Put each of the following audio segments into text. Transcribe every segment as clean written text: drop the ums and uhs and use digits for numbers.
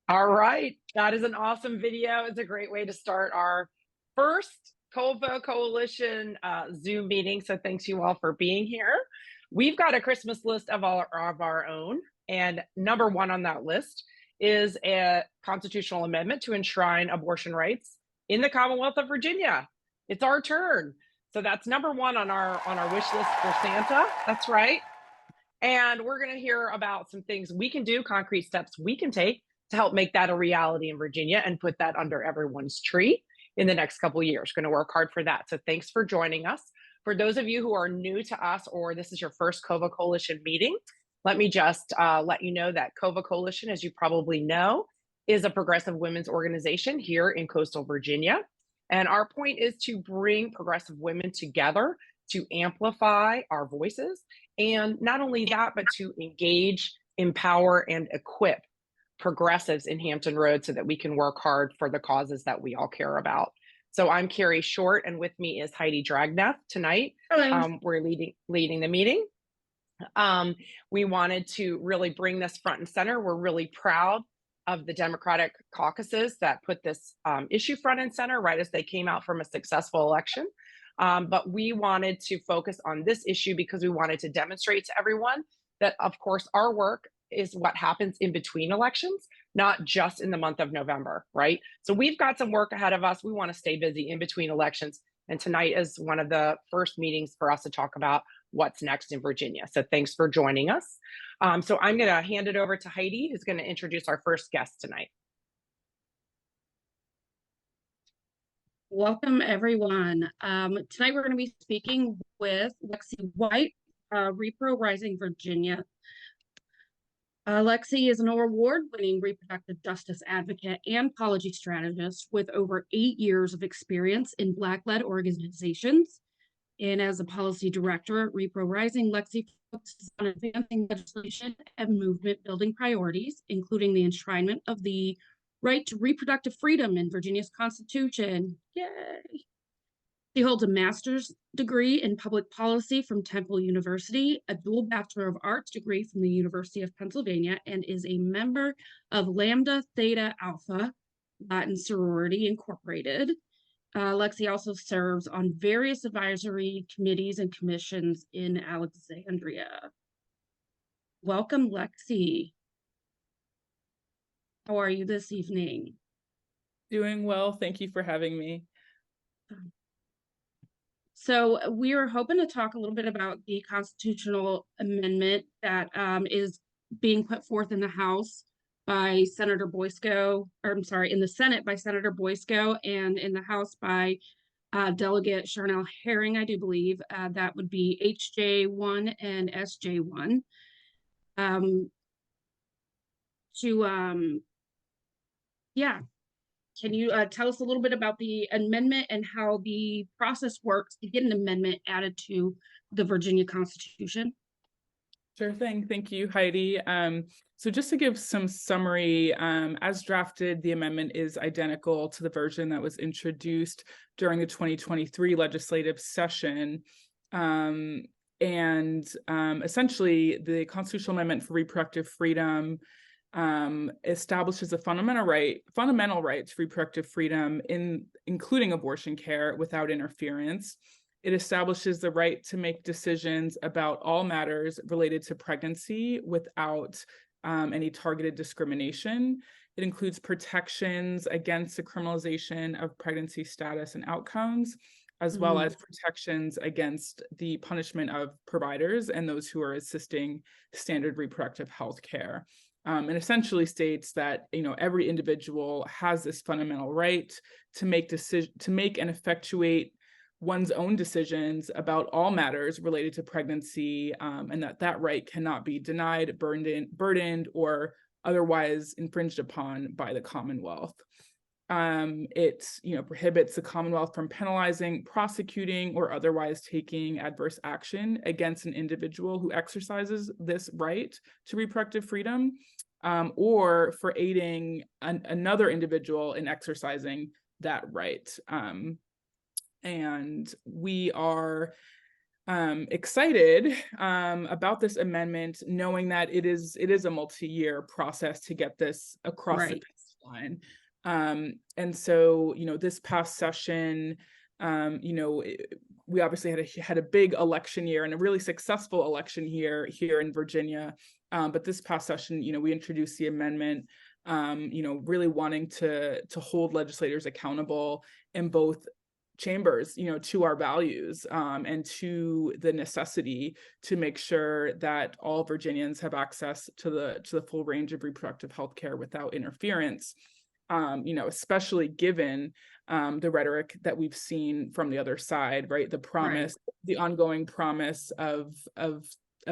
All right, that is an awesome video. It's a great way to start our first COVA Coalition Zoom meeting. So thanks you all for being here. We've got a Christmas list of our own, and number one on that list is a constitutional amendment to enshrine abortion rights in the Commonwealth of Virginia. It's our turn. So that's number one on our wish list for Santa. That's right. And we're going to hear about some things we can do, concrete steps we can take to help make that a reality in Virginia and put that under everyone's tree in the next couple of years. Going to work hard for that. So thanks for joining us. For those of you who are new to us or this is your first COVA Coalition meeting, let me just let you know that COVA Coalition, as you probably know, is a progressive women's organization here in coastal Virginia. And our point is to bring progressive women together to amplify our voices. And not only that, but to engage, empower, and equip progressives in Hampton Roads so that we can work hard for the causes that we all care about. So I'm Carrie Short, and with me is Heidi Dragnath tonight. Hello. We're leading the meeting. We wanted to really bring this front and center. We're really proud of the Democratic caucuses that put this issue front and center right as they came out from a successful election. But we wanted to focus on this issue because we wanted to demonstrate to everyone that, of course, our work is what happens in between elections, not just in the month of November, right? So we've got some work ahead of us. We want to stay busy in between elections. And tonight is one of the first meetings for us to talk about what's next in Virginia. So thanks for joining us. So I'm going to hand it over to Heidi, who's going to introduce our first guest tonight. Welcome, everyone. Tonight we're going to be speaking with Lexi White, Repro Rising Virginia. Lexi is an award-winning reproductive justice advocate and policy strategist with over 8 years of experience in Black-led organizations. And as a policy director at Repro Rising, Lexi focuses on advancing legislation and movement-building priorities, including the enshrinement of the right to reproductive freedom in Virginia's Constitution. Yay! She holds a master's degree in public policy from Temple University, a dual Bachelor of Arts degree from the University of Pennsylvania, and is a member of Lambda Theta Alpha Latin Sorority Incorporated. Lexi also serves on various advisory committees and commissions in Alexandria. Welcome, Lexi. How are you this evening? Doing well. Thank you for having me. So we are hoping to talk a little bit about the constitutional amendment that is being put forth in the House by Senator Boysko, or I'm sorry, in the Senate by Senator Boysko, and in the House by Delegate Charnel Herring, I do believe. That would be HJ1 and SJ1. Can you tell us a little bit about the amendment and how the process works to get an amendment added to the Virginia Constitution? Sure thing. Thank you, Heidi. So just to give some summary, as drafted, the amendment is identical to the version that was introduced during the 2023 legislative session. Essentially, the constitutional amendment for reproductive freedom establishes a fundamental right to reproductive freedom, including abortion care without interference. It establishes the right to make decisions about all matters related to pregnancy without any targeted discrimination. It includes protections against the criminalization of pregnancy status and outcomes, as well as protections against the punishment of providers and those who are assisting standard reproductive health care. And essentially states that every individual has this fundamental right to make and effectuate one's own decisions about all matters related to pregnancy, and that right cannot be denied, burdened, or otherwise infringed upon by the Commonwealth. It prohibits the Commonwealth from penalizing, prosecuting, or otherwise taking adverse action against an individual who exercises this right to reproductive freedom, or for aiding another individual in exercising that right. And we are excited about this amendment, knowing that it is a multi-year process to get this across the Right. finish line. And so, this past session, we obviously had a big election year and a really successful election year here in Virginia. But this past session, we introduced the amendment, really wanting to hold legislators accountable in both chambers, to our values, and to the necessity to make sure that all Virginians have access to the full range of reproductive health care without interference. Especially given the rhetoric that we've seen from the other side, right? The promise, the ongoing promise of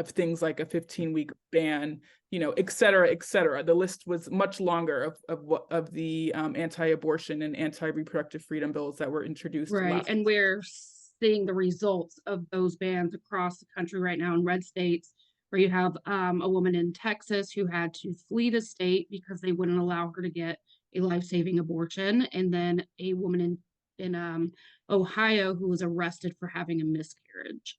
things like a 15-week ban, et cetera, et cetera. The list was much longer of the anti-abortion and anti-reproductive freedom bills that were introduced. Right. And we're seeing the results of those bans across the country right now in red states, where you have a woman in Texas who had to flee the state because they wouldn't allow her to get a life-saving abortion, and then a woman in Ohio who was arrested for having a miscarriage.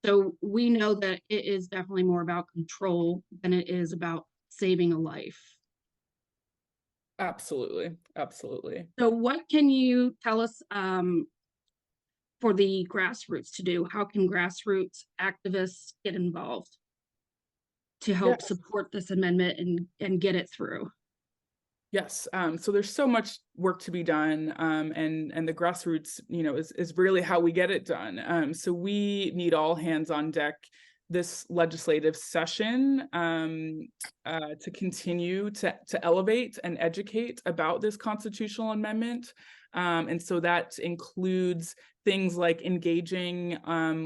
So we know that it is definitely more about control than it is about saving a life. Absolutely. Absolutely. So what can you tell us for the grassroots to do? How can grassroots activists get involved to help support this amendment and get it through? Yes. So there's so much work to be done, and the grassroots, is really how we get it done. So we need all hands on deck this legislative session to continue to elevate and educate about this constitutional amendment. And so that includes things like engaging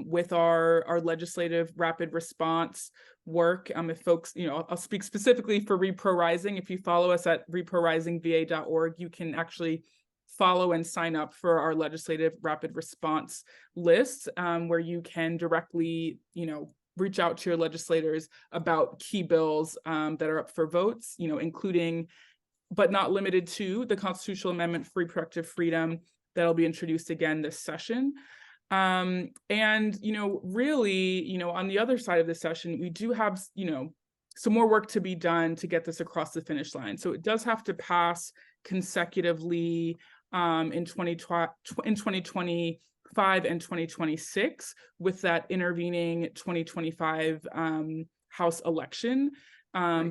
with our legislative rapid response work. If folks, I'll speak specifically for Repro Rising. If you follow us at reprorisingva.org, you can actually follow and sign up for our legislative rapid response list, where you can directly, reach out to your legislators about key bills that are up for votes, including, but not limited to, the constitutional amendment for reproductive freedom that'll be introduced again this session. And, really, on the other side of the session, we do have, some more work to be done to get this across the finish line. So it does have to pass consecutively in 2025 and 2026, with that intervening 2025 House election,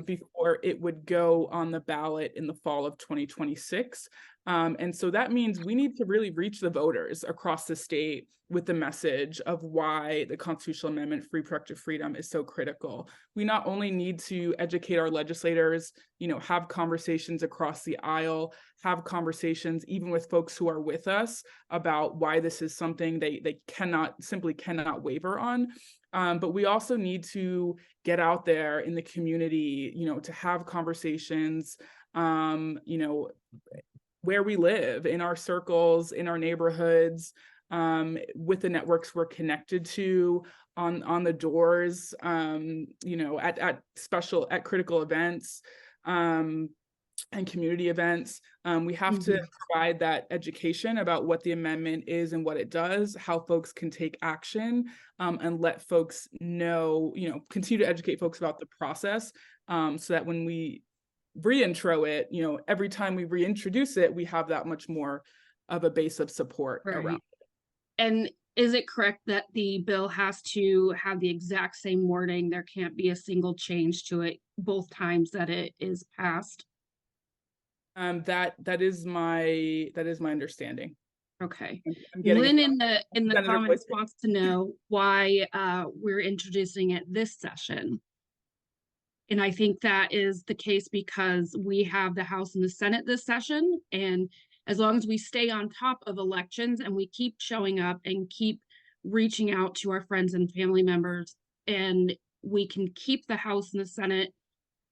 before it would go on the ballot in the fall of 2026. And so that means we need to really reach the voters across the state with the message of why the constitutional amendment for reproductive freedom is so critical. We not only need to educate our legislators, have conversations across the aisle, have conversations even with folks who are with us about why this is something they simply cannot waver on. But we also need to get out there in the community, to have conversations, where we live, in our circles, in our neighborhoods, with the networks we're connected to, on the doors, at critical events, and community events. We have to provide that education about what the amendment is and what it does, how folks can take action, and let folks know, continue to educate folks about the process, so that when we reintro it, every time we reintroduce it, we have that much more of a base of support around it. And is it correct that the bill has to have the exact same wording? There can't be a single change to it both times that it is passed? That is my understanding. Okay. Lynn in the comments wants to know why we're introducing it this session. And I think that is the case because we have the House and the Senate this session. And as long as we stay on top of elections and we keep showing up and keep reaching out to our friends and family members, and we can keep the House and the Senate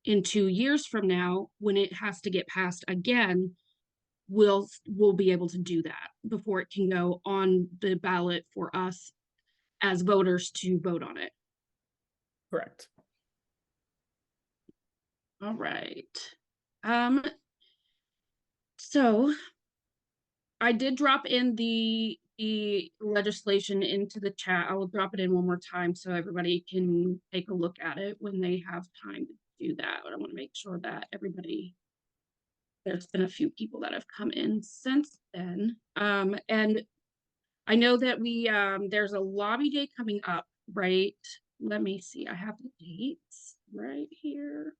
in 2 years from now, when it has to get passed again, we'll be able to do that before it can go on the ballot for us as voters to vote on it. Correct. All right. So I did drop in the the legislation into the chat. I will drop it in one more time so everybody can take a look at it when they have time to do that. But I want to make sure that everybody, there's been a few people that have come in since then. And I know that there's a lobby day coming up, right? Let me see. I have the dates right here.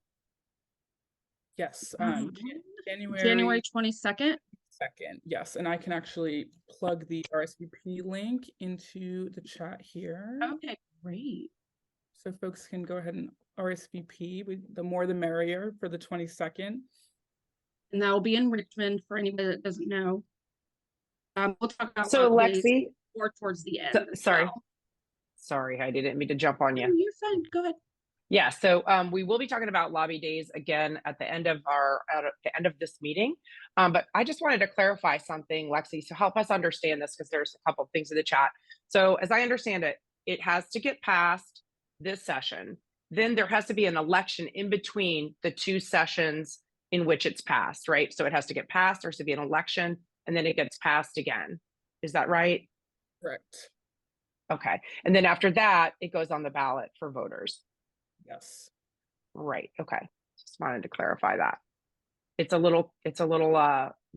Yes, January January 22nd. 2nd. Yes, and I can actually plug the RSVP link into the chat here. Okay, great. So folks can go ahead and RSVP. The more the merrier for the 22nd. And that will be in Richmond for anybody that doesn't know. We'll talk about So lobby days Lexi, more towards the end. sorry, Heidi, didn't mean to jump on you. No, you're fine. Go ahead. Yeah, so we will be talking about lobby days again at the end of this meeting. But I just wanted to clarify something, Lexi, so help us understand this because there's a couple of things in the chat. So as I understand it, it has to get passed this session. Then there has to be an election in between the two sessions in which it's passed, right? So it has to get passed, there has to be an election, and then it gets passed again. Is that right? Correct. Okay. And then after that, it goes on the ballot for voters. Yes. Right. Okay. Just wanted to clarify that. It's a little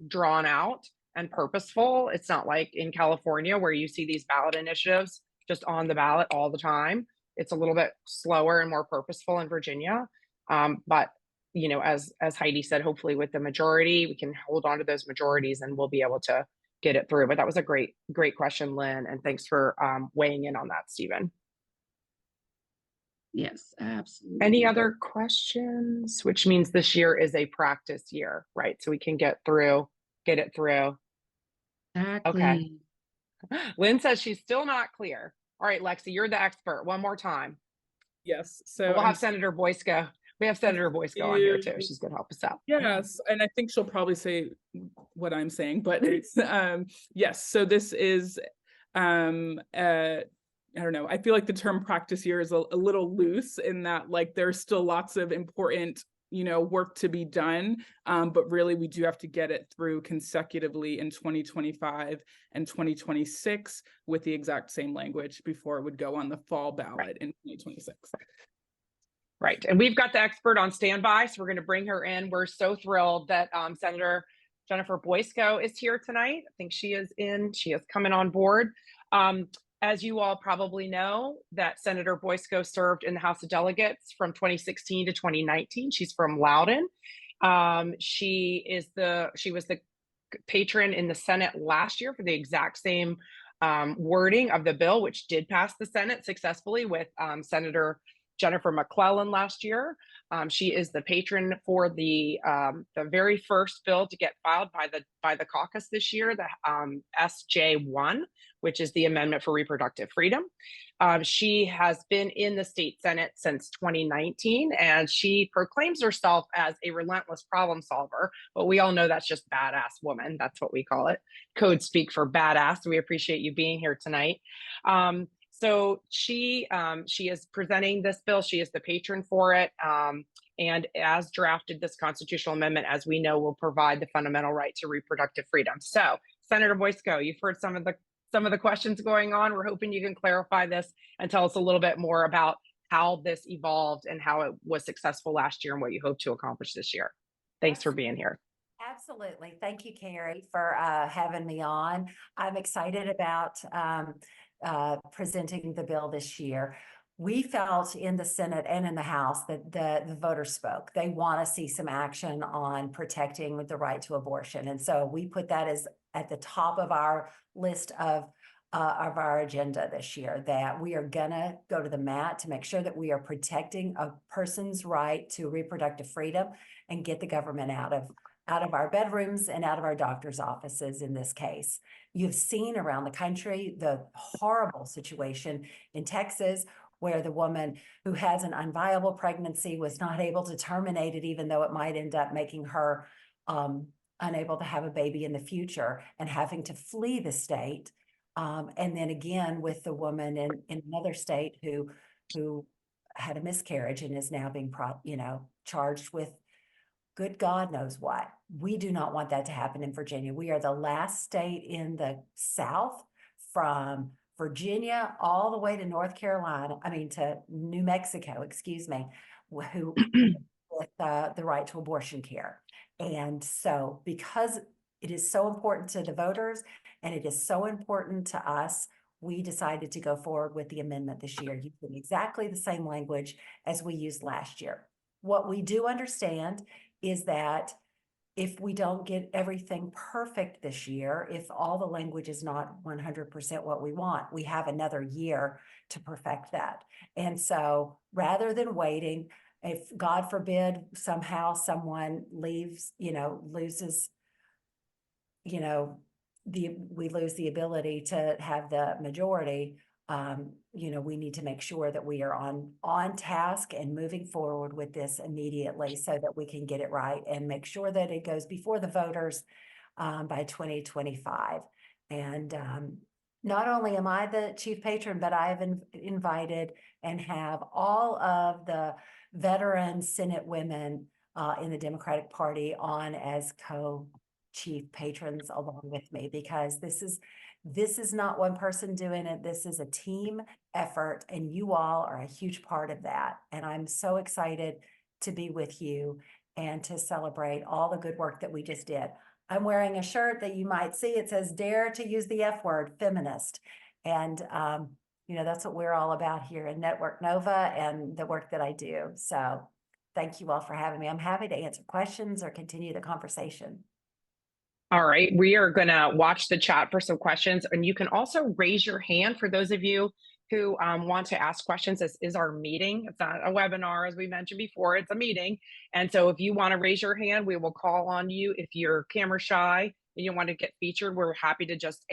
drawn out and purposeful. It's not like in California where you see these ballot initiatives just on the ballot all the time. It's a little bit slower and more purposeful in Virginia. But you know, as Heidi said, hopefully with the majority, we can hold on to those majorities and we'll be able to get it through. But that was a great question, Lynn, and thanks for weighing in on that, Stephen. Yes, absolutely. Any other questions? Which means this year is a practice year, right? So we can get it through. Exactly. Okay. Lynn says she's still not clear. All right, Lexi, you're the expert. One more time. Yes. So we'll have Senator Boysko. We have Senator Boysko on here too. She's going to help us out. Yes, and I think she'll probably say what I'm saying, but it's yes. So this is I don't know. I feel like the term practice year is a little loose in that, like, there's still lots of important, you know, work to be done. But really, we do have to get it through consecutively in 2025 and 2026 with the exact same language before it would go on the fall ballot in 2026. Right. And we've got the expert on standby, so we're going to bring her in. We're so thrilled that Senator Jennifer Boysko is here tonight. I think she is coming on board. As you all probably know, that Senator Boysko served in the House of Delegates from 2016 to 2019. She's from Loudoun. She was the patron in the Senate last year for the exact same wording of the bill, which did pass the Senate successfully with Senator Jennifer McClellan last year. She is the patron for the very first bill to get filed by the caucus this year, the SJ1, which is the Amendment for Reproductive Freedom. She has been in the state Senate since 2019, and she proclaims herself as a relentless problem solver. But we all know that's just badass woman. That's what we call it. Code speak for badass. We appreciate you being here tonight. So she is presenting this bill. She is the patron for it. And as drafted, this constitutional amendment, as we know, will provide the fundamental right to reproductive freedom. So, Senator Boysko, you've heard some of the questions going on. We're hoping you can clarify this and tell us a little bit more about how this evolved and how it was successful last year and what you hope to accomplish this year. Thanks for being here. Absolutely. Thank you, Carrie, for having me on. I'm excited about presenting the bill this year. We felt in the Senate and in the House that the voters spoke. They want to see some action on protecting the right to abortion. And so we put that as at the top of our list of our agenda this year, that we are gonna go to the mat to make sure that we are protecting a person's right to reproductive freedom and get the government out of our bedrooms and out of our doctor's offices in this case. You've seen around the country the horrible situation in Texas, where the woman who has an unviable pregnancy was not able to terminate it, even though it might end up making her unable to have a baby in the future and having to flee the state. And then again with the woman in another state who had a miscarriage and is now being charged with good God knows what. We do not want that to happen in Virginia. We are the last state in the South from Virginia all the way to North Carolina, to New Mexico, excuse me, who with the right to abortion care. And so because it is so important to the voters and it is so important to us, we decided to go forward with the amendment this year, using exactly the same language as we used last year. What we do understand is that if we don't get everything perfect this year, if all the language is not 100% what we want, we have another year to perfect that. And so rather than waiting, if God forbid somehow someone leaves, loses, we lose the ability to have the majority, we need to make sure that we are on task and moving forward with this immediately so that we can get it right and make sure that it goes before the voters by 2025. And not only am I the chief patron, but I have invited and have all of the veteran Senate women in the Democratic Party on as co-chief patrons along with me, because this is not one person doing it. This is a team effort, and you all are a huge part of that. And I'm so excited to be with you and to celebrate all the good work that we just did. I'm wearing a shirt that you might see. It says, "Dare to use the F word, feminist." And, that's what we're all about here in Network Nova and the work that I do. So thank you all for having me. I'm happy to answer questions or continue the conversation. All right, we are going to watch the chat for some questions, and you can also raise your hand for those of you who want to ask questions. This is our meeting. It's not a webinar, as we mentioned before, it's a meeting. And so if you want to raise your hand, we will call on you. If you're camera shy and you want to get featured, we're happy to just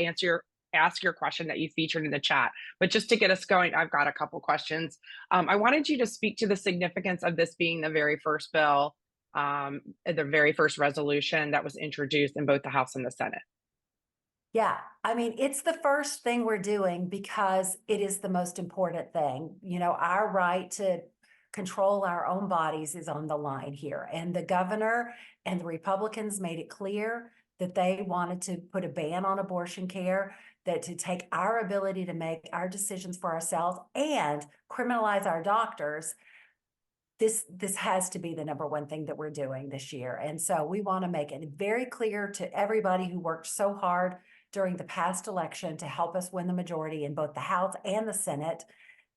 ask your question that you featured in the chat. But just to get us going, I've got a couple questions. I wanted you to speak to the significance of this being the very first bill, the very first resolution that was introduced in both the House and the Senate. Yeah, it's the first thing we're doing because it is the most important thing. Our right to control our own bodies is on the line here. And the governor and the Republicans made it clear that they wanted to put a ban on abortion care, that to take our ability to make our decisions for ourselves and criminalize our doctors. This has to be the number one thing that we're doing this year. And so we want to make it very clear to everybody who worked so hard during the past election to help us win the majority in both the House and the Senate,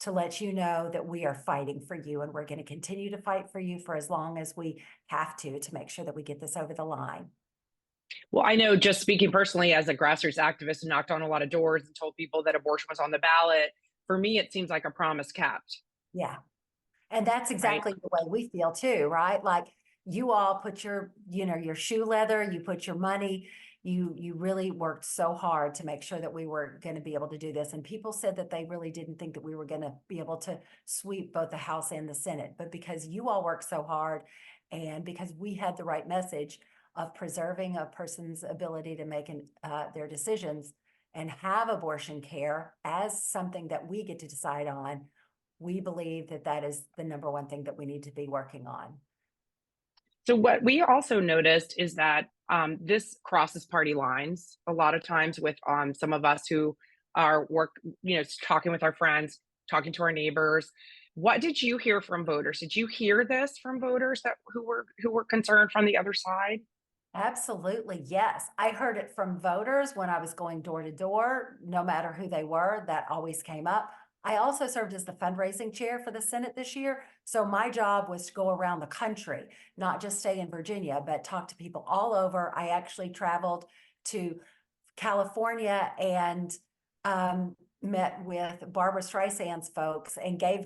to let you know that we are fighting for you, and we're going to continue to fight for you for as long as we have to make sure that we get this over the line. Well, I know, just speaking personally as a grassroots activist who knocked on a lot of doors and told people that abortion was on the ballot, for me, it seems like a promise kept. Yeah. And that's exactly the way we feel too, right? Like, you all put your shoe leather, you put your money, you really worked so hard to make sure that we were going to be able to do this. And people said that they really didn't think that we were going to be able to sweep both the House and the Senate. But because you all worked so hard, and because we had the right message of preserving a person's ability to make their decisions and have abortion care as something that we get to decide on, we believe that that is the number one thing that we need to be working on. So what we also noticed is that this crosses party lines a lot of times with some of us who are talking with our friends, talking to our neighbors. What did you hear from voters? Did you hear this from voters who were concerned from the other side? Absolutely, yes. I heard it from voters when I was going door to door, no matter who they were, that always came up. I also served as the fundraising chair for the Senate this year. So my job was to go around the country, not just stay in Virginia, but talk to people all over. I actually traveled to California and met with Barbara Streisand's folks and gave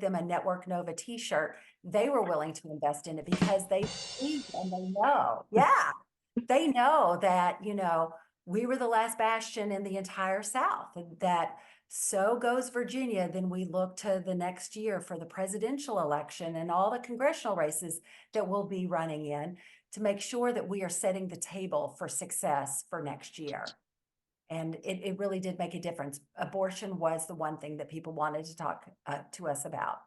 them a Network Nova t-shirt. They were willing to invest in it because they believe and they know. Yeah, they know that, we were the last bastion in the entire South, and that so goes Virginia. Then we look to the next year for the presidential election and all the congressional races that we'll be running in to make sure that we are setting the table for success for next year. And it really did make a difference. Abortion was the one thing that people wanted to talk to us about.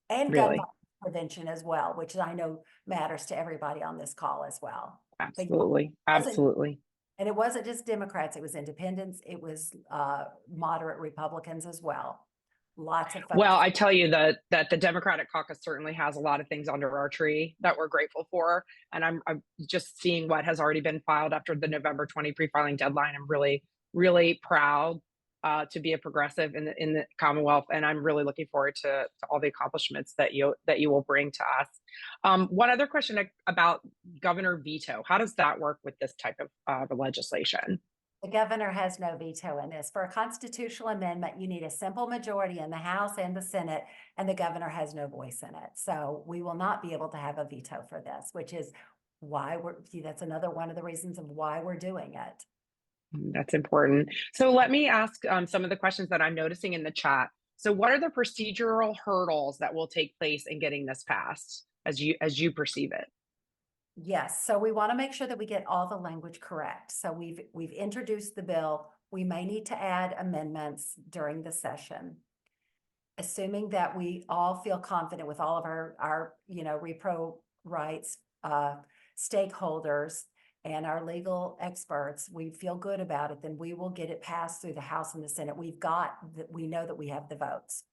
And gun violence prevention as well, which I know matters to everybody on this call as well. Absolutely. Absolutely. And it wasn't just Democrats, it was independents, it was moderate Republicans as well. Lots of folks. Well, I tell you that the Democratic caucus certainly has a lot of things under our tree that we're grateful for. And I'm just seeing what has already been filed after the November 20 pre-filing deadline. I'm really, really proud to be a progressive in the Commonwealth, and I'm really looking forward to all the accomplishments that you will bring to us. One other question about governor veto. How does that work with this type of legislation? The governor has no veto in this. For a constitutional amendment, you need a simple majority in the House and the Senate, and the governor has no voice in it. So we will not be able to have a veto for this, which is why that's another one of the reasons of why we're doing it. That's important. So let me ask some of the questions that I'm noticing in the chat. So what are the procedural hurdles that will take place in getting this passed as you perceive it? Yes, so we want to make sure that we get all the language correct. So we've introduced the bill. We may need to add amendments during the session. Assuming that we all feel confident with all of our repro rights stakeholders and our legal experts, we feel good about it, then we will get it passed through the House and the Senate. We know that we have the votes.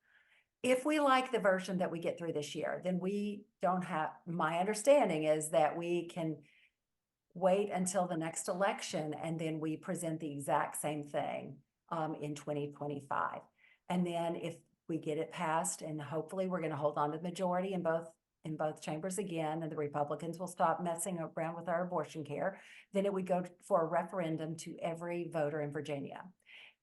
If we like the version that we get through this year, then my understanding is that we can wait until the next election and then we present the exact same thing in 2025. And then if we get it passed, and hopefully we're going to hold on to the majority in both chambers again, and the Republicans will stop messing around with our abortion care, then it would go for a referendum to every voter in Virginia.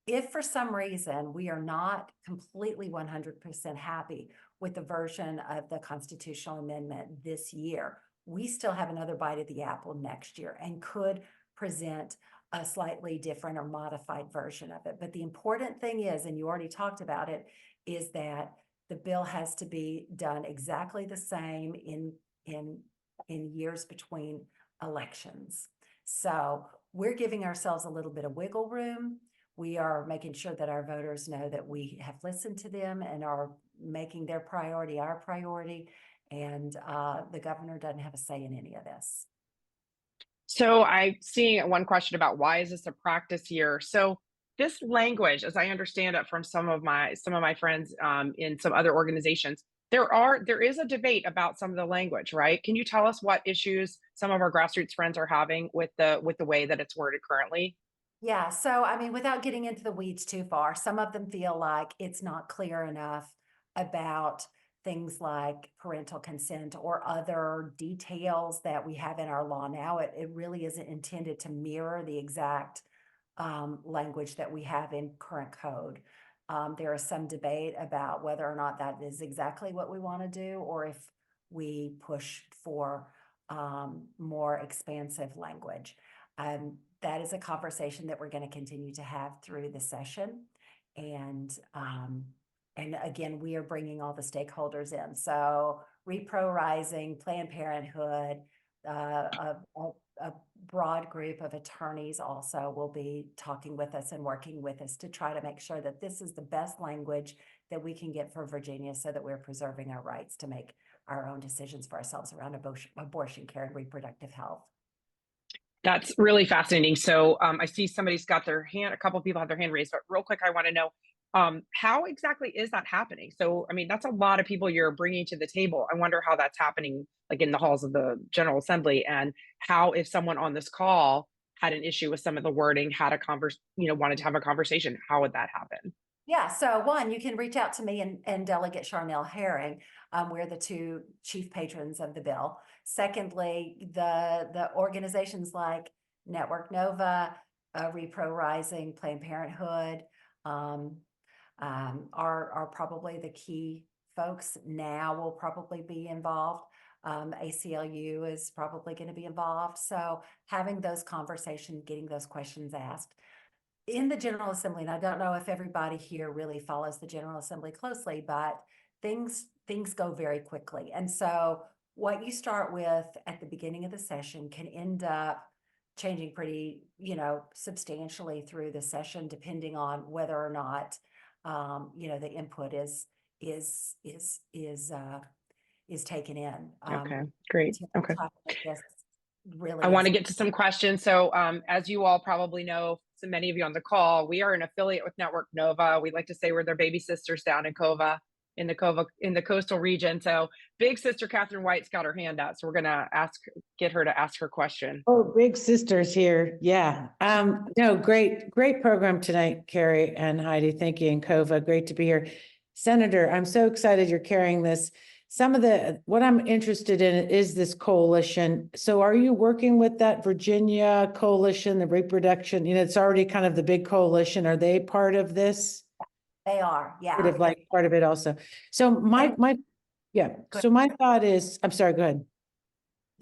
If for some reason we are not completely 100% happy with the version of the constitutional amendment this year, we still have another bite at the apple next year and could present a slightly different or modified version of it. But the important thing is, and you already talked about it, is that the bill has to be done exactly the same in years between elections. So we're giving ourselves a little bit of wiggle room. We are making sure that our voters know that we have listened to them and are making their priority our priority. And the governor doesn't have a say in any of this. So I'm seeing one question about why is this a practice year? So this language, as I understand it from some of my friends in some other organizations, there is a debate about some of the language, right? Can you tell us what issues some of our grassroots friends are having with the way that it's worded currently? Yeah, so I mean, without getting into the weeds too far, some of them feel like it's not clear enough about things like parental consent or other details that we have in our law now. It really isn't intended to mirror the exact language that we have in current code. There is some debate about whether or not that is exactly what we want to do, or if we push for more expansive language. That is a conversation that we're going to continue to have through the session. And again, we are bringing all the stakeholders in. So Repro Rising, Planned Parenthood, a broad group of attorneys also will be talking with us and working with us to try to make sure that this is the best language that we can get for Virginia, so that we're preserving our rights to make our own decisions for ourselves around abortion care and reproductive health. That's really fascinating. So I see somebody's got their hand, a couple of people have their hand raised, but real quick, I want to know how exactly is that happening? So, I mean, that's a lot of people you're bringing to the table. I wonder how that's happening, like in the halls of the General Assembly, and how, if someone on this call had an issue with some of the wording, had a wanted to have a conversation, how would that happen? Yeah, so one, you can reach out to me and Delegate Charnel Herring. We're the two chief patrons of the bill. Secondly, the organizations like Network Nova, Repro Rising, Planned Parenthood are probably the key folks. Now will probably be involved. ACLU is probably going to be involved. So having those conversations, getting those questions asked. In the General Assembly, and I don't know if everybody here really follows the General Assembly closely, but things go very quickly. And so what you start with at the beginning of the session can end up changing pretty, substantially through the session, depending on whether or not, the input is taken in. Okay, great. Okay. really I want to is. get to some questions. So as you all probably know, so many of you on the call, we are an affiliate with Network Nova. We like to say we're their baby sisters down in COVA, in the coastal region. So big sister Catherine White's got her hand out. So we're gonna get her to ask her question. Oh, big sisters here. Yeah. No, great program tonight, Carrie and Heidi. Thank you, and COVA. Great to be here. Senator, I'm so excited you're carrying this. What I'm interested in is this coalition. So are you working with that Virginia coalition, the reproduction, it's already kind of the big coalition. Are they part of this? They are, yeah. Sort of like part of it also. So my thought is, I'm sorry, go ahead.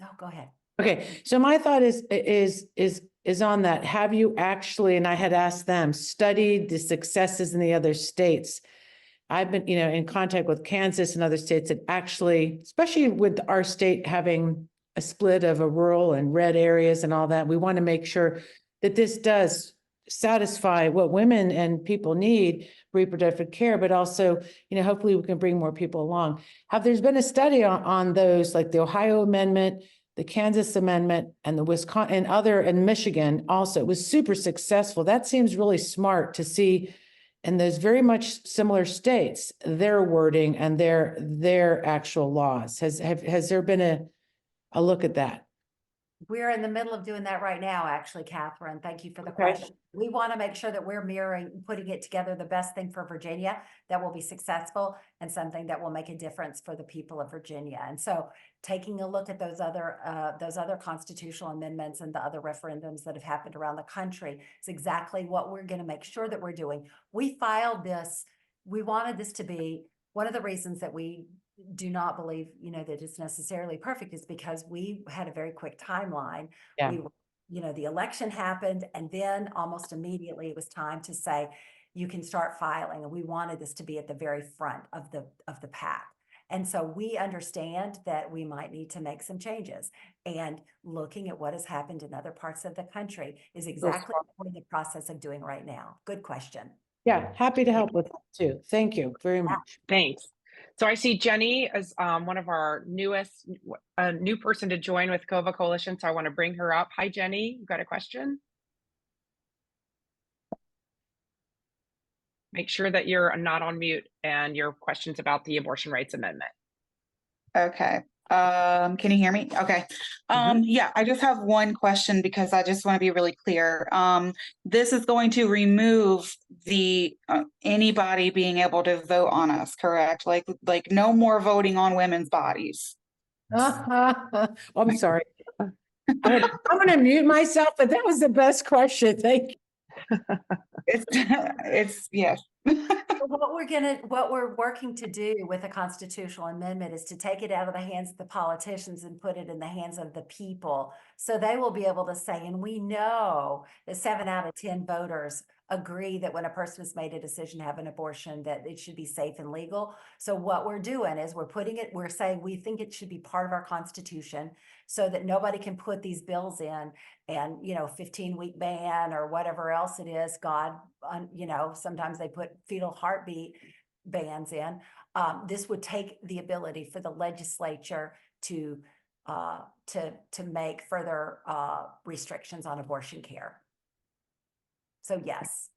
No, go ahead. Okay, so my thought is on that. Have you actually, and I had asked them, studied the successes in the other states? I've been, in contact with Kansas and other states that actually, especially with our state having a split of a rural and red areas and all that, we want to make sure that this does satisfy what women and people need, reproductive care, but also, hopefully we can bring more people along. There's been a study on those, like the Ohio Amendment, the Kansas Amendment, and the Wisconsin and Michigan also. It was super successful. That seems really smart to see. And there's very much similar states, their wording and their actual laws. Has there been a look at that? We're in the middle of doing that right now, actually, Catherine. Thank you for the Okay. question. We want to make sure that we're putting it together, the best thing for Virginia that will be successful and something that will make a difference for the people of Virginia. And so taking a look at those other constitutional amendments and the other referendums that have happened around the country is exactly what we're going to make sure that we're doing. We filed this. We wanted this to be one of the reasons that we do not believe, that it's necessarily perfect is because we had a very quick timeline. Yeah. The election happened, and then almost immediately it was time to say, you can start filing. And we wanted this to be at the very front of the pack. And so we understand that we might need to make some changes, and looking at what has happened in other parts of the country is exactly what we're in the process of doing right now. Good question. Yeah, happy to help with that too. Thank you very much. Thanks. So I see Jenny as one of our newest, new person to join with COVA Coalition. So I want to bring her up. Hi, Jenny. You got a question? Make sure that you're not on mute and your question's about the abortion rights amendment. Okay. Can you hear me? Okay. Yeah, I just have one question because I just want to be really clear. This is going to remove the anybody being able to vote on us, correct? Like no more voting on women's bodies. I'm sorry. I'm going to mute myself, but that was the best question. Thank you. It's yes. What we're working to do with a constitutional amendment is to take it out of the hands of the politicians and put it in the hands of the people. So they will be able to say, and we know that 7 out of 10 voters agree that when a person has made a decision to have an abortion, that it should be safe and legal. So what we're doing is we're saying we think it should be part of our Constitution so that nobody can put these bills in and, 15-week ban or whatever else it is. Sometimes they put fetal heartbeat bans in. This would take the ability for the legislature to make further restrictions on abortion care. So yes.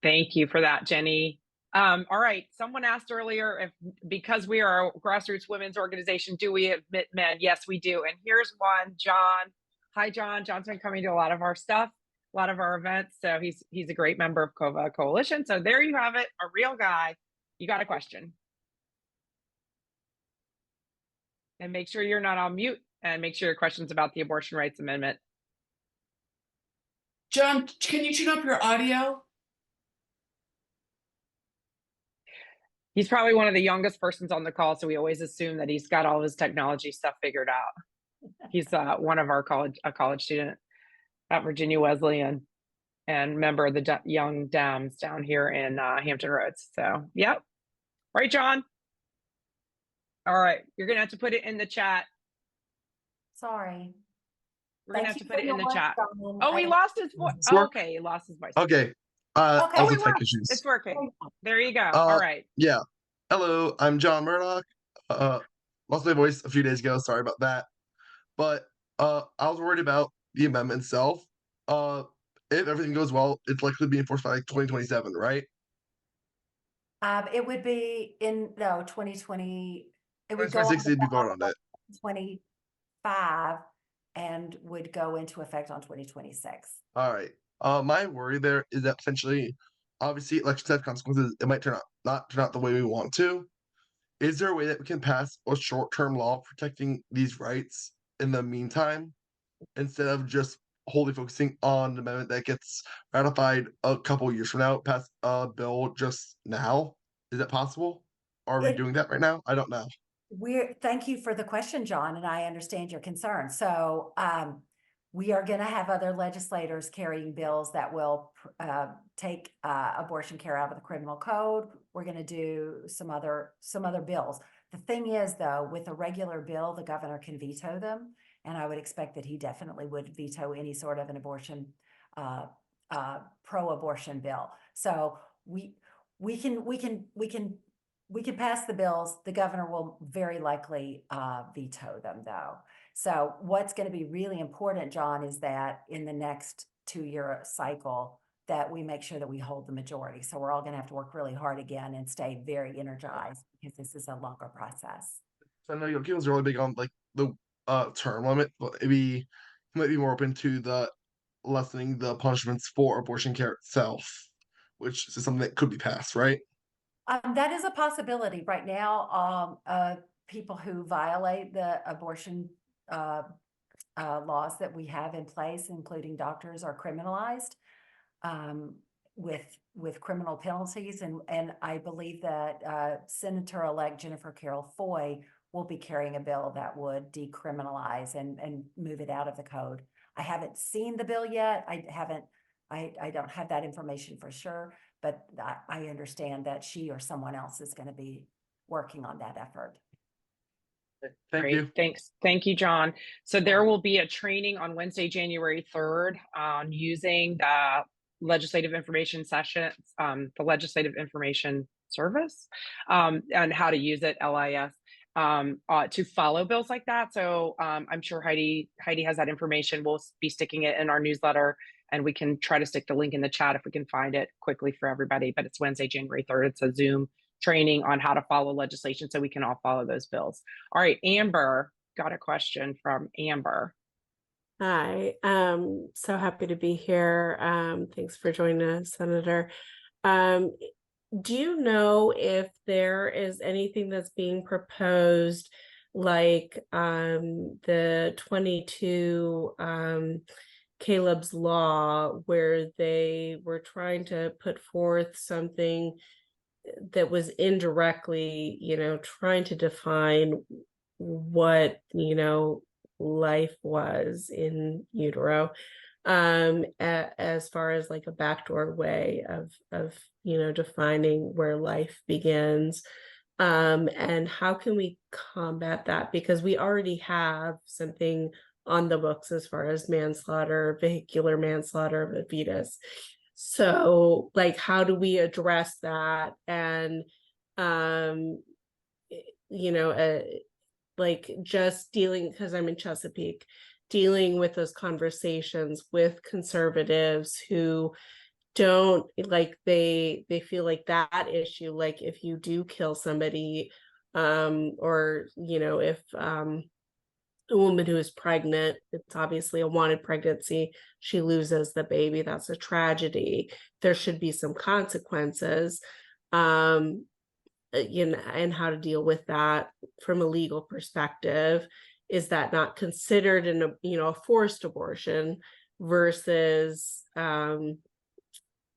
Thank you for that, Jenny. All right. Someone asked earlier because we are a grassroots women's organization, do we admit men? Yes, we do. And here's one, John. Hi, John. John's been coming to a lot of our stuff, a lot of our events. So he's a great member of COVA Coalition. So there you have it, a real guy. You got a question. And make sure you're not on mute, and make sure your question's about the abortion rights amendment. John, can you tune up your audio? He's probably one of the youngest persons on the call, so we always assume that he's got all his technology stuff figured out. He's one of our college student at Virginia Wesleyan and member of the Young Dems down here in Hampton Roads. So, yep. Right, John? All right. You're going to have to put it in the chat. Sorry. We're going to have to put it in the chat. John. Oh, he lost his voice. Oh, okay, he lost his voice. Okay. Okay. Also tech issues. It's working. There you go. All right. Yeah. Hello, I'm John Murdoch. Lost my voice a few days ago. Sorry about that. But I was worried about the amendment itself. If everything goes well, it's likely to be enforced by like 2027, right? It would be no, 2020, it would go on 2026 they'd be voting on it. 25 and would go into effect on 2026. All right. My worry there is that potentially, obviously, elections have consequences. It might not turn out the way we want to. Is there a way that we can pass a short-term law protecting these rights in the meantime, instead of just wholly focusing on the amendment that gets ratified a couple years from now, pass a bill just now? Is that possible? Are we doing that right now? I don't know. Thank you for the question, John, and I understand your concern. So we are going to have other legislators carrying bills that will take abortion care out of the criminal code. We're going to do some other bills. The thing is, though, with a regular bill, the governor can veto them, and I would expect that he definitely would veto any sort of an abortion pro-abortion bill. So we can pass the bills. The governor will very likely veto them, though. So what's going to be really important, John, is that in the next 2-year cycle that we make sure that we hold the majority. So we're all going to have to work really hard again and stay very energized, because this is a longer process. So I know your was really big on like the term limit, but maybe you might be more open to the lessening the punishments for abortion care itself, which is something that could be passed, right? That is a possibility right now. People who violate the abortion laws that we have in place, including doctors, are criminalized with criminal penalties. And I believe that Senator-elect Jennifer Carroll Foy will be carrying a bill that would decriminalize and move it out of the code. I haven't seen the bill yet. I don't have that information for sure, but I understand that she or someone else is going to be working on that effort. Thank you. Thank you, John. So there will be a training on Wednesday, January 3rd on using the legislative information session, the legislative information service, and how to use it, LIS, to follow bills like that. So I'm sure Heidi has that information. We'll be sticking it in our newsletter, and we can try to stick the link in the chat if we can find it quickly for everybody. But it's Wednesday, January 3rd. It's a Zoom training on how to follow legislation so we can all follow those bills. All right, Amber, got a question from Amber. Hi, so happy to be here. Thanks for joining us, Senator. Do you know if there is anything that's being proposed, like the 22 Caleb's Law, where they were trying to put forth something that was indirectly, trying to define what, life was in utero, as far as like a backdoor way of defining where life begins, and how can we combat that? Because we already have something on the books as far as manslaughter, vehicular manslaughter of a fetus. So like, how do we address that? And like just dealing, because I'm in Chesapeake, dealing with those conversations with conservatives who don't like, they feel like that issue, like if you do kill somebody, or if a woman who is pregnant, it's obviously a wanted pregnancy, she loses the baby, that's a tragedy, there should be some consequences, and how to deal with that from a legal perspective. Is that not considered in a forced abortion versus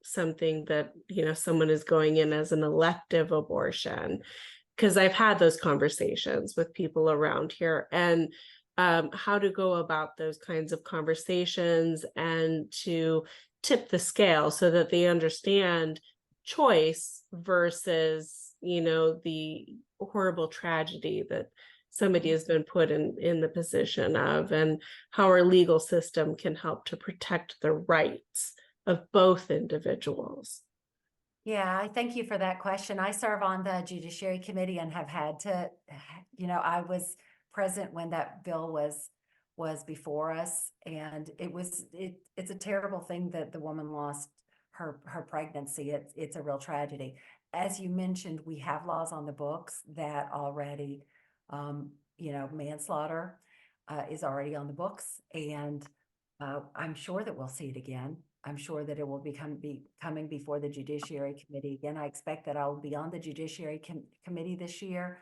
something that someone is going in as an elective abortion? Because I've had those conversations with people around here, and how to go about those kinds of conversations and to tip the scale so that they understand choice versus the horrible tragedy that somebody has been put in the position of, and how our legal system can help to protect the rights of both individuals. Yeah, I thank you for that question. I serve on the Judiciary Committee and have had to, I was present when that bill was was before us, and it's a terrible thing that the woman lost her pregnancy. It's a real tragedy. As you mentioned, we have laws on the books that already, manslaughter is already on the books, and I'm sure that we'll see it again. I'm sure that it will be coming before the Judiciary Committee again. I expect that I'll be on the Judiciary Committee this year.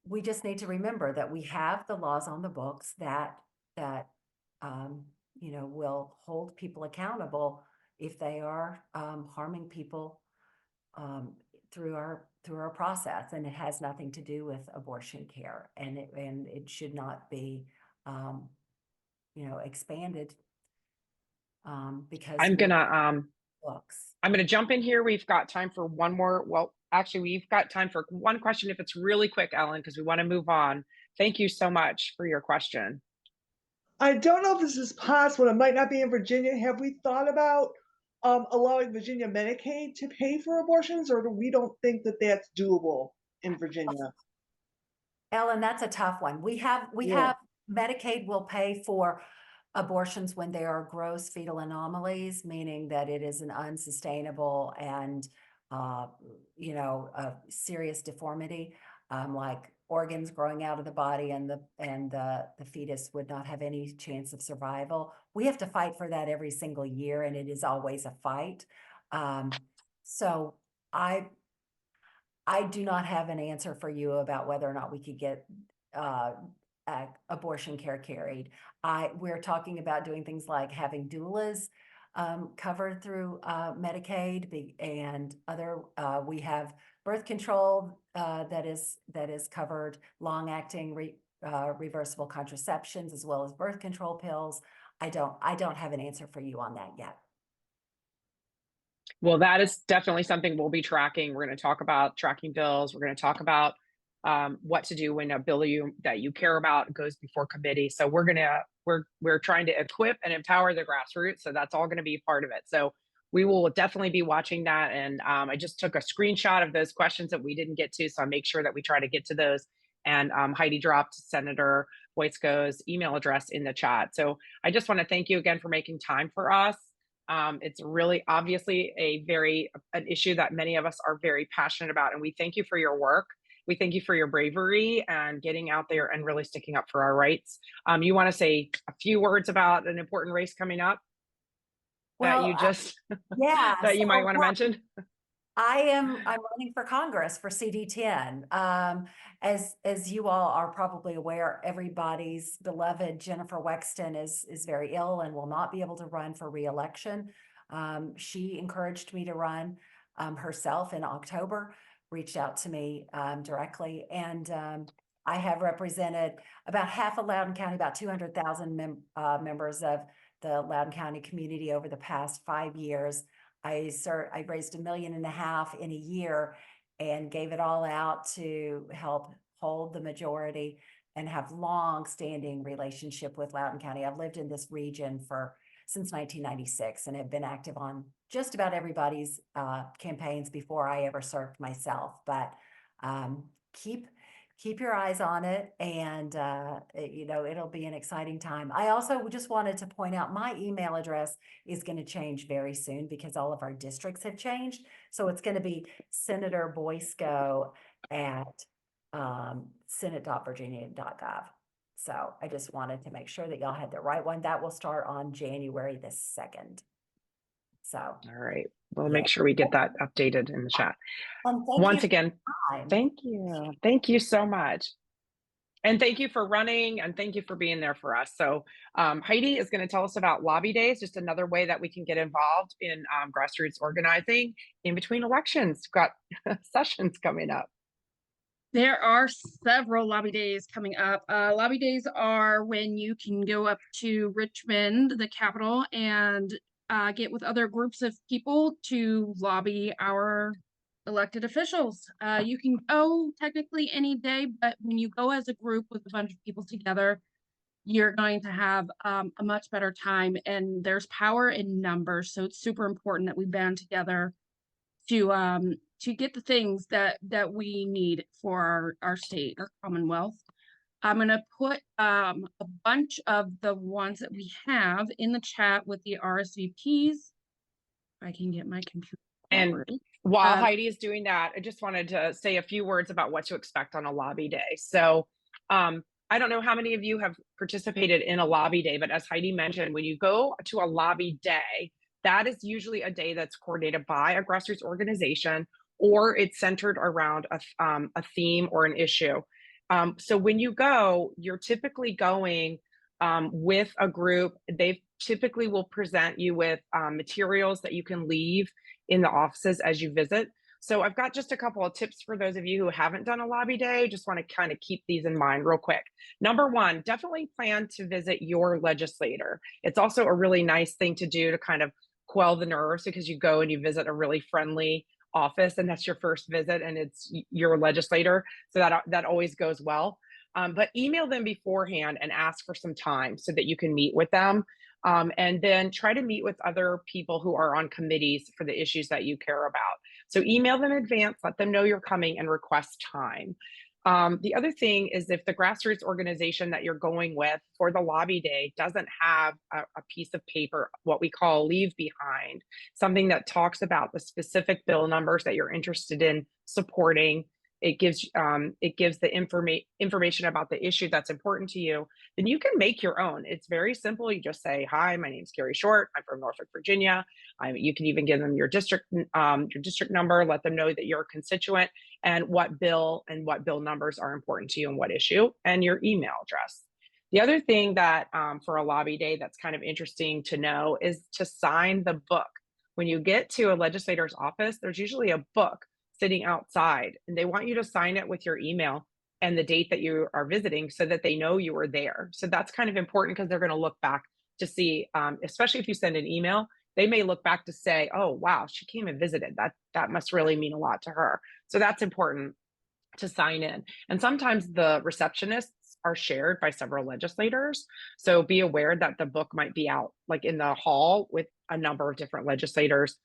We just need to remember that we have the laws on the books that will hold people accountable if they are harming people through our process, and it has nothing to do with abortion care, and it should not be expanded because I'm gonna books. I'm gonna jump in here. We've got time for one more. Well, actually, we've got time for one question if it's really quick, Ellen, because we want to move on. Thank you so much for your question. I don't know if this is possible. It might not be in Virginia. Have we thought about allowing Virginia Medicaid to pay for abortions, or do we don't think that that's doable in Virginia? Ellen, that's a tough one. We have Medicaid will pay for abortions when there are gross fetal anomalies, meaning that it is an unsustainable and a serious deformity, like organs growing out of the body, and the fetus would not have any chance of survival. We have to fight for that every single year, and it is always a fight. So I do not have an answer for you about whether or not we could get abortion care carried. We're talking about doing things like having doulas covered through Medicaid, and other. We have birth control that is covered, long-acting reversible contraceptions, as well as birth control pills. I don't have an answer for you on that yet. Well, that is definitely something we'll be tracking. We're going to talk about tracking bills. We're going to talk about what to do when a bill that you care about goes before committee. So we're trying to equip and empower the grassroots. So that's all going to be part of it. So we will definitely be watching that. And I just took a screenshot of those questions that we didn't get to. So I'll make sure that we try to get to those. And Heidi dropped Senator Boysko's email address in the chat. So I just want to thank you again for making time for us. It's really obviously an issue that many of us are very passionate about. And we thank you for your work. We thank you for your bravery and getting out there and really sticking up for our rights. You want to say a few words about an important race coming up that you just that you might want to mention? I'm running for Congress for CD10. As you all are probably aware, everybody's beloved Jennifer Wexton is very ill and will not be able to run for re-election. She encouraged me to run herself in October, reached out to me directly, and I have represented about half of Loudoun County, about 200,000 members of the Loudoun County community over the past 5 years. I raised $1.5 million in a year and gave it all out to help hold the majority and have long-standing relationship with Loudoun County. I've lived in this region since 1996 and have been active on just about everybody's campaigns before I ever served myself. But keep your eyes on it, and it'll be an exciting time. I also just wanted to point out my email address is going to change very soon because all of our districts have changed. So it's going to be Senator Boysko at senate.virginia.gov. So I just wanted to make sure that y'all had the right one. That will start on January the 2nd. So all right, we'll make sure we get that updated in the chat. Once again, thank you so much, and thank you for running, and thank you for being there for us. So Heidi is going to tell us about lobby days, just another way that we can get involved in grassroots organizing in between elections. We've got sessions coming up. There are several lobby days coming up. Lobby days are when you can go up to Richmond, the capital, and get with other groups of people to lobby our elected officials. You can go technically any day, but when you go as a group with a bunch of people together, you're going to have a much better time, and there's power in numbers. So it's super important that we band together to get the things that we need for our state, our Commonwealth. I'm going to put a bunch of the ones that we have in the chat with the RSVPs. I can get my computer. And while Um, Heidi is doing that, I just wanted to say a few words about what to expect on a lobby day. So I don't know how many of you have participated in a lobby day, but as Heidi mentioned, when you go to a lobby day, that is usually a day that's coordinated by a grassroots organization, or it's centered around a theme or an issue. So when you go, you're typically going with a group. They typically will present you with materials that you can leave in the offices as you visit. So I've got just a couple of tips for those of you who haven't done a lobby day. Just want to kind of keep these in mind real quick. Number one, definitely plan to visit your legislator. It's also a really nice thing to do to kind of quell the nerves, because you go and you visit a really friendly office and that's your first visit and it's your legislator. So that always goes well. But email them beforehand and ask for some time so that you can meet with them. And then try to meet with other people who are on committees for the issues that you care about. So email them in advance, let them know you're coming, and request time. The other thing is, if the grassroots organization that you're going with for the lobby day doesn't have a piece of paper, what we call leave behind, something that talks about the specific bill numbers that you're interested in supporting, it gives the information about the issue that's important to you, then you can make your own. It's very simple. You just say, "Hi, my name's Carrie Short. I'm from Norfolk, Virginia." You can even give them your district number. Let them know that you're a constituent and what bill numbers are important to you and what issue, and your email address. The other thing that for a lobby day that's kind of interesting to know is to sign the book. When you get to a legislator's office, there's usually a book sitting outside, and they want you to sign it with your email and the date that you are visiting so that they know you were there. So that's kind of important, because they're going to look back to see, especially if you send an email, they may look back to say, "Oh, wow, she came and visited. That must really mean a lot to her." So that's important to sign in. And sometimes the receptionists are shared by several legislators. So be aware that the book might be out like in the hall with a number of different legislators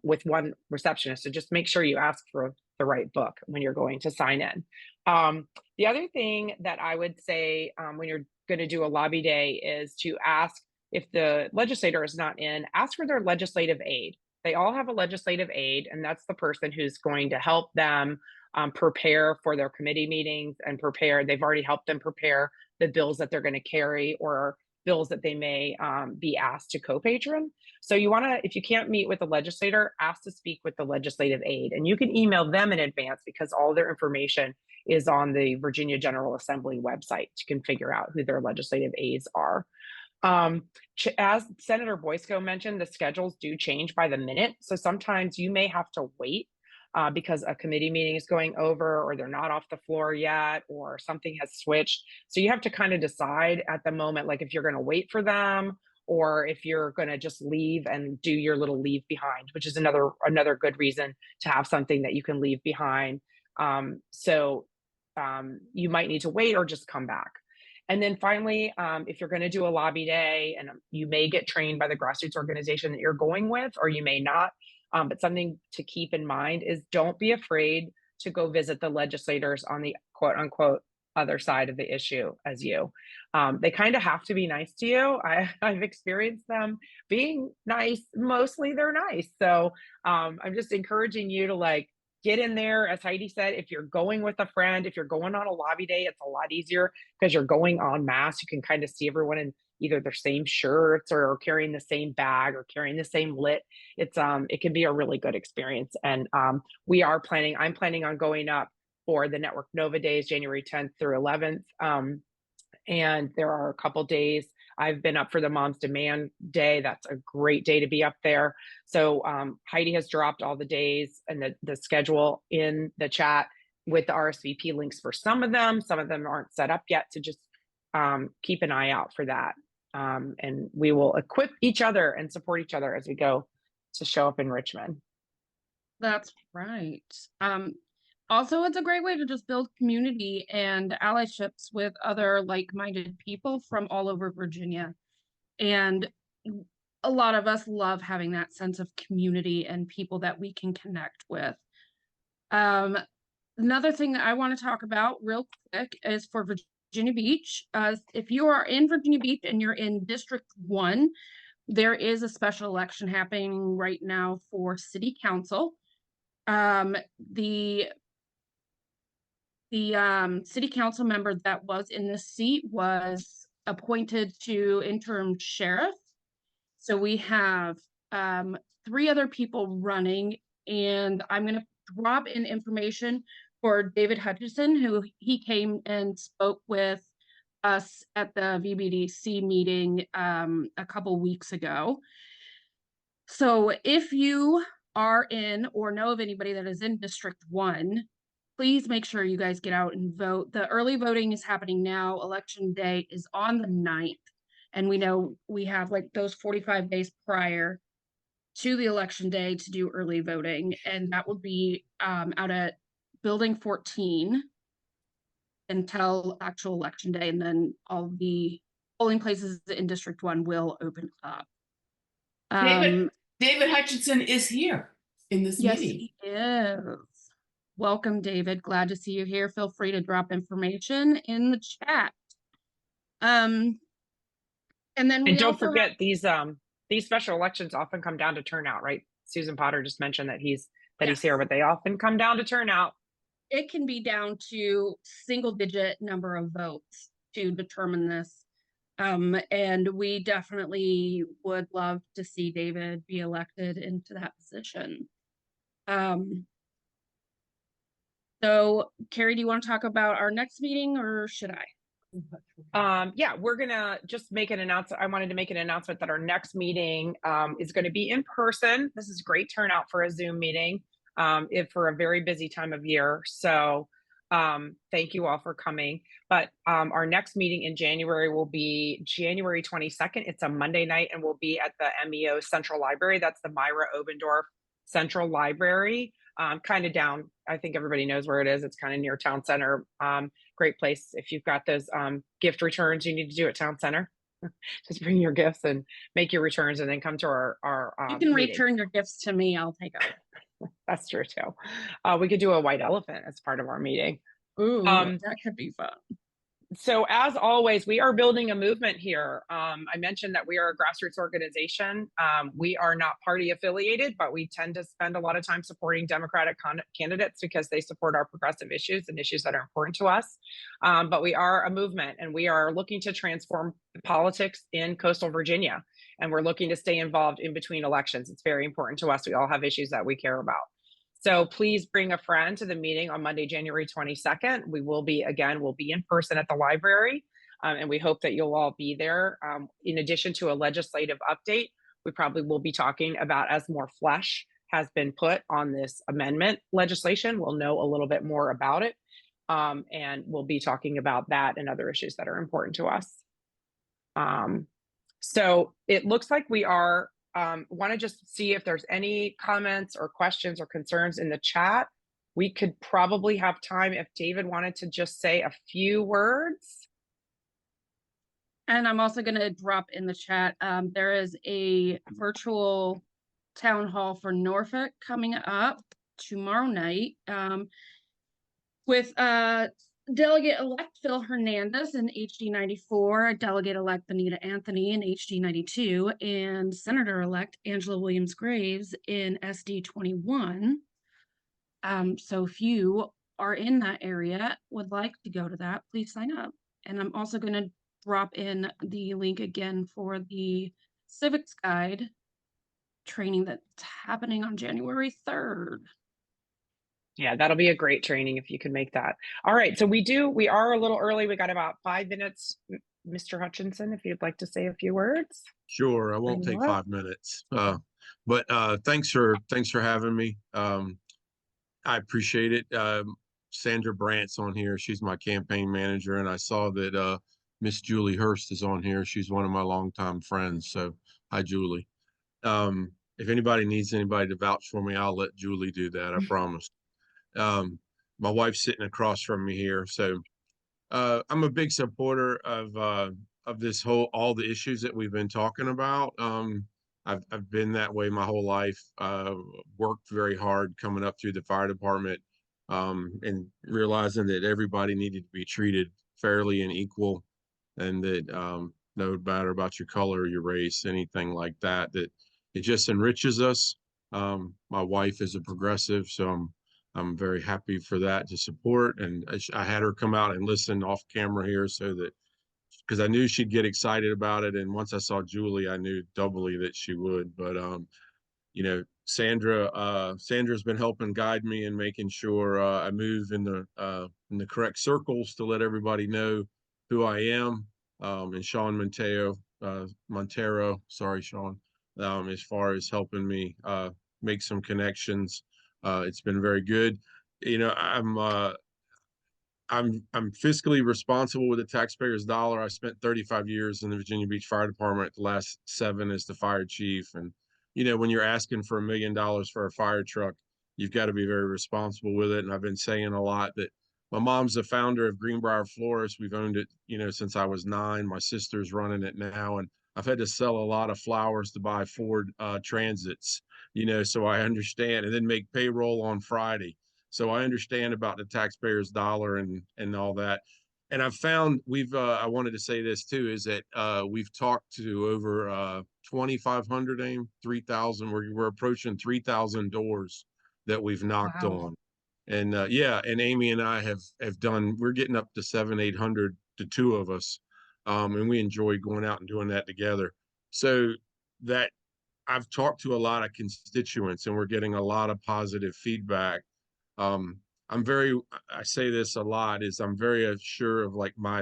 with one receptionist. So just make sure you ask for the right book when you're going to sign in. The other thing that I would say when you're going to do a lobby day is to ask, if the legislator is not in, ask for their legislative aide. They all have a legislative aide, and that's the person who's going to help them prepare for their committee meetings and prepare. They've already helped them prepare the bills that they're going to carry, or bills that they may be asked to co-patron. So you want to, if you can't meet with the legislator, ask to speak with the legislative aide, and you can email them in advance, because all their information is on the Virginia General Assembly website. You can figure out who their legislative aides are. As Senator Boysko mentioned, the schedules do change by the minute. So sometimes you may have to wait because a committee meeting is going over, or they're not off the floor yet, or something has switched. So you have to kind of decide at the moment, like if you're going to wait for them, or if you're going to just leave and do your little leave behind, which is another good reason to have something that you can leave behind. So you might need to wait or just come back. And then finally, if you're going to do a lobby day, and you may get trained by the grassroots organization that you're going with, or you may not, but something to keep in mind is, don't be afraid to go visit the legislators on the quote unquote other side of the issue as you. They kind of have to be nice to you. I've experienced them being nice. Mostly they're nice. So I'm just encouraging you to get in there. As Heidi said, if you're going with a friend, if you're going on a lobby day, it's a lot easier because you're going en masse. You can kind of see everyone in either their same shirts, or carrying the same bag, or carrying the same lit. It can be a really good experience. And I'm planning on going up for the Network Nova Days, January 10th through 11th. And there are a couple days. I've been up for the Moms Demand Day. That's a great day to be up there. So Heidi has dropped all the days and the schedule in the chat with the RSVP links for some of them. Some of them aren't set up yet, so just keep an eye out for that. And we will equip each other and support each other as we go to show up in Richmond. That's right. Also, it's a great way to just build community and allyships with other like-minded people from all over Virginia. And a lot of us love having that sense of community and people that we can connect with. Another thing that I want to talk about real quick is for Virginia Beach. If you are in Virginia Beach and you're in District 1, there is a special election happening right now for City Council. The City Council member that was in this seat was appointed to interim sheriff. So we have 3 other people running, and I'm going to drop in information for David Hutchinson, who he came and spoke with us at the VBDC meeting a couple weeks ago. So if you are in or know of anybody that is in District 1, please make sure you guys get out and vote. The early voting is happening now. Election day is on the 9th. And we know we have like those 45 days prior to the election day to do early voting. And that would be out at Building 14 until actual election day. And then all the polling places in District 1 will open up. David Hutchinson is here in this Yes, meeting. he is. Welcome, David. Glad to see you here. Feel free to drop information in the chat. And then And don't forget these special elections often come down to turnout, right? Susan Potter just mentioned that he's here, but they often come down to turnout. It can be down to single-digit number of votes to determine this. And we definitely would love to see David be elected into that position. So Carrie, do you want to talk about our next meeting or should I? Yeah, we're gonna just make an announcement. I wanted to make an announcement that our next meeting is going to be in person. This is great turnout for a Zoom meeting for a very busy time of year. So thank you all for coming. But our next meeting in January will be January 22nd. It's a Monday night and we'll be at the MEO Central Library. That's the Myra Obendorf Central Library. Kind of down, I think everybody knows where it is. It's kind of near Town Center. Great place if you've got those gift returns you need to do at Town Center. Just bring your gifts and make your returns and then come to our you can meeting. return your gifts to me. I'll take them. That's true too. We could do a white elephant as part of our meeting. Ooh, that could be fun. So as always, we are building a movement here. I mentioned that we are a grassroots organization. We are not party affiliated, but we tend to spend a lot of time supporting Democratic candidates because they support our progressive issues and issues that are important to us. But we are a movement and we are looking to transform politics in coastal Virginia. And we're looking to stay involved in between elections. It's very important to us. We all have issues that we care about. So please bring a friend to the meeting on Monday, January 22nd. We'll be in person at the library, and we hope that you'll all be there. In addition to a legislative update, we probably will be talking about as more flesh has been put on this amendment legislation. We'll know a little bit more about it, and we'll be talking about that and other issues that are important to us. So it looks like we are want to just see if there's any comments or questions or concerns in the chat. We could probably have time if David wanted to just say a few words. And I'm also going to drop in the chat. There is a virtual town hall for Norfolk coming up tomorrow night with Delegate-elect Phil Hernandez in HD 94, Delegate-elect Benita Anthony in HD 92, and Senator-elect Angela Williams Graves in SD 21. So if you are in that area, would like to go to that, please sign up. And I'm also going to drop in the link again for the Civics Guide training that's happening on January 3rd. Yeah, that'll be a great training if you can make that. All right, so we are a little early. We got about 5 minutes. Mr. Hutchinson, if you'd like to say a few words. Sure, I won't take 5 minutes. But thanks for having me. I appreciate it. Sandra Brandt's on here. She's my campaign manager, and I saw that Miss Julie Hurst is on here. She's one of my longtime friends. So hi, Julie. If anybody needs anybody to vouch for me, I'll let Julie do that. I promise. My wife's sitting across from me here. So I'm a big supporter of this all the issues that we've been talking about. I've been that way my whole life. Worked very hard coming up through the fire department and realizing that everybody needed to be treated fairly and equal, and that no matter about your color, your race, anything like that, that it just enriches us. My wife is a progressive, so I'm very happy for that to support. And I had her come out and listen off camera here so that, because I knew she'd get excited about it. And once I saw Julie, I knew doubly that she would. But you know, Sandra's been helping guide me and making sure I move in the correct circles to let everybody know who I am. And Sean Montero, sorry, Sean, as far as helping me make some connections. It's been very good. You know, I'm fiscally responsible with the taxpayer's dollar. I spent 35 years in the Virginia Beach Fire Department, the last 7 as the fire chief. And, you know, when you're asking for $1 million for a fire truck, you've got to be very responsible with it. And I've been saying a lot that my mom's the founder of Greenbrier Florist. We've owned it, you know, since I was 9. My sister's running it now. And I've had to sell a lot of flowers to buy Ford Transits, you know, so I understand, and then make payroll on Friday. So I understand about the taxpayer's dollar and all that. And I've found I wanted to say this too, is that we've talked to over 2,500, 3,000. We're approaching 3,000 doors that we've knocked on. And yeah, and Amy and I have done, we're getting up to 700, 800 to 2 of us. And we enjoy going out and doing that together. So that I've talked to a lot of constituents and we're getting a lot of positive feedback. I say this a lot, is I'm very sure of like my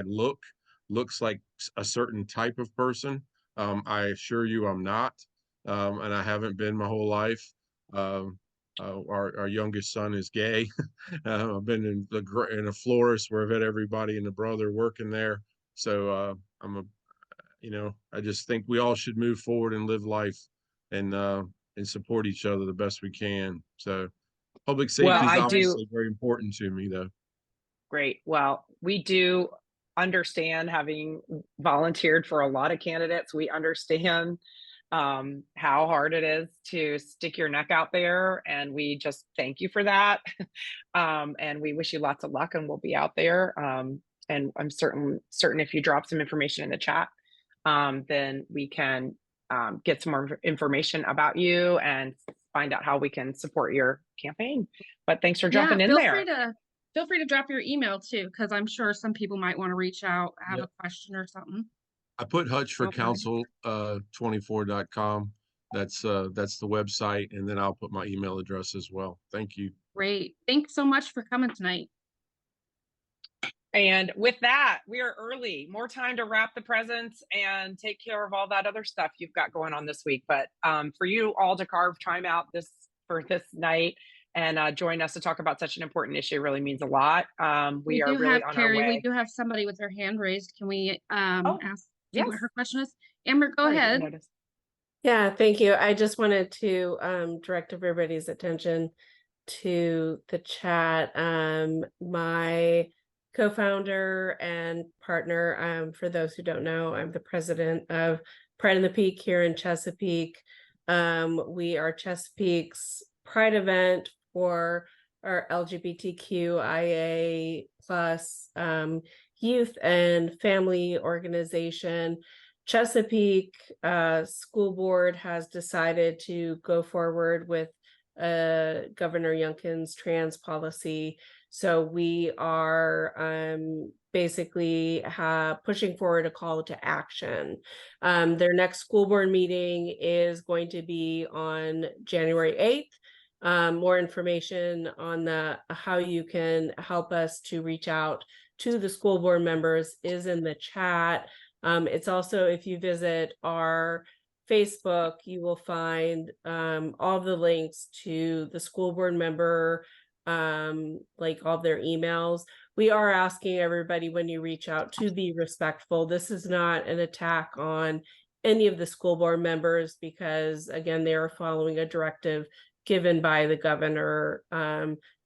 looks like a certain type of person. I assure you I'm not, and I haven't been my whole life. Our youngest son is gay. I've been in a florist where I've had everybody and the brother working there. So I just think we all should move forward and live life and support each other the best we can. So public safety is obviously very important to me, though. Great. Well, we do understand, having volunteered for a lot of candidates, we understand how hard it is to stick your neck out there. And we just thank you for that. And we wish you lots of luck, and we'll be out there. And I'm certain if you drop some information in the chat, then we can get some more information about you and find out how we can support your campaign. But thanks for jumping in there. Feel free to drop your email too, because I'm sure some people might want to reach out, have a question or something. I put Hutch for Council 24.com. That's the website, and then I'll put my email address as well. Thank you. Great. Thanks so much for coming tonight. And with that, we are early. More time to wrap the presents and take care of all that other stuff you've got going on this week. But for you all to carve time out for this night and join us to talk about such an important issue really means a lot. We are really on our way. We do have somebody with their hand raised. Can we ask what her question is? Amber, go ahead. Yeah, thank you. I just wanted to direct everybody's attention to the chat. My co-founder and partner, for those who don't know, I'm the president of Pride in the Peak here in Chesapeake. We are Chesapeake's Pride event for our LGBTQIA plus youth and family organization. Chesapeake School Board has decided to go forward with Governor Youngkin's trans policy. So we are basically pushing forward a call to action. Their next school board meeting is going to be on January 8th. More information on how you can help us to reach out to the school board members is in the chat. It's also, if you visit our Facebook, you will find all the links to the school board member, like all their emails. We are asking everybody, when you reach out, to be respectful. This is not an attack on any of the school board members, because again, they are following a directive given by the governor,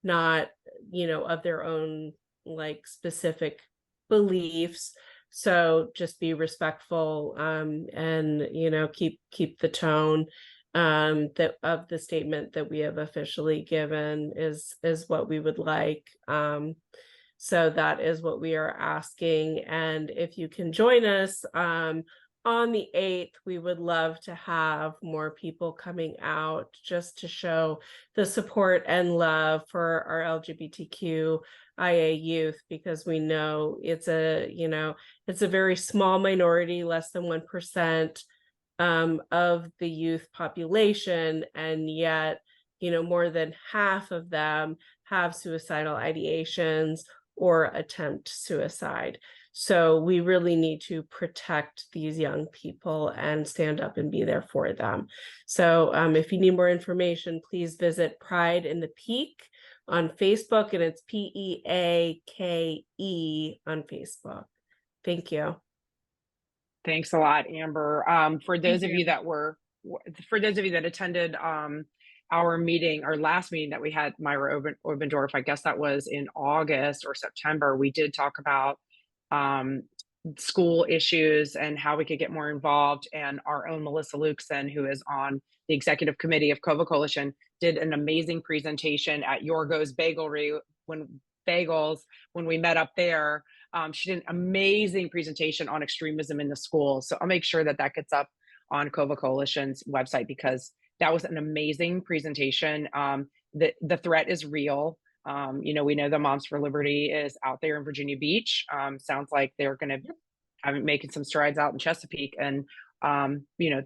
not, of their own like specific beliefs. So just be respectful, and keep the tone that of the statement that we have officially given is what we would like. So that is what we are asking. And if you can join us on the 8th, we would love to have more people coming out just to show the support and love for our LGBTQIA youth, because we know it's a, it's a very small minority, less than 1% of the youth population, and yet, more than half of them have suicidal ideations or attempt suicide. So we really need to protect these young people and stand up and be there for them. So if you need more information, please visit Pride in the Peak on Facebook, and it's PEAKE on Facebook. Thank you. Thanks a lot, Amber. For those of you that attended our meeting, our last meeting that we had, Myra Obendorf, I guess that was in August or September, we did talk about school issues and how we could get more involved. And our own Melissa Lukeson, who is on the executive committee of COVA Coalition, did an amazing presentation at Yorgo's Bagels when we met up there. She did an amazing presentation on extremism in the schools. So I'll make sure that gets up on COVA Coalition's website, because that was an amazing presentation. The threat is real. We know the Moms for Liberty is out there in Virginia Beach. Sounds like they're going to be making some strides out in Chesapeake, and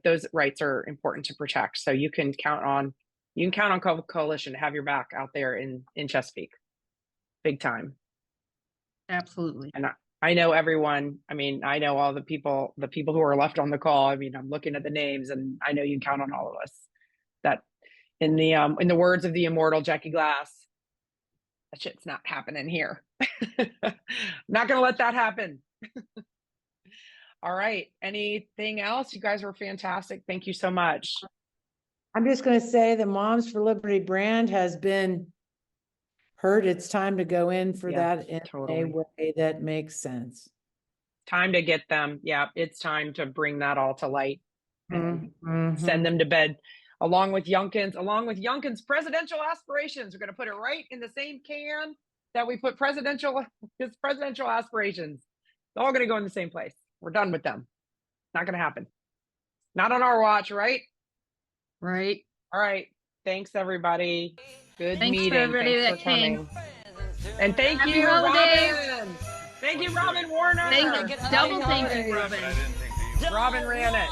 those rights are important to protect. So you can count on COVA Coalition to have your back out there in Chesapeake, big time. Absolutely. And I know everyone. I know all the people who are left on the call. I'm looking at the names, and I know you can count on all of us. That in the words of the immortal Jackie Glass, that shit's not happening here. Not gonna let that happen. All right. Anything else? You guys were fantastic. Thank you so much. I'm just going to say the Moms for Liberty brand has been heard. It's time to go in for that in a way that makes sense. Time to get them. Yeah, it's time to bring that all to light and send them to bed. Along with Youngkin's presidential aspirations. We're going to put it right in the same can that we put his presidential aspirations. It's all going to go in the same place. We're done with them. Not going to happen. Not on our watch, right? Right. All right. Thanks, everybody. Good Thanks meeting. for everybody Thanks that for came. And thank Happy you, holidays. Robin. Thank you, Robin Warner. Double thank you, Robin. Robin ran it.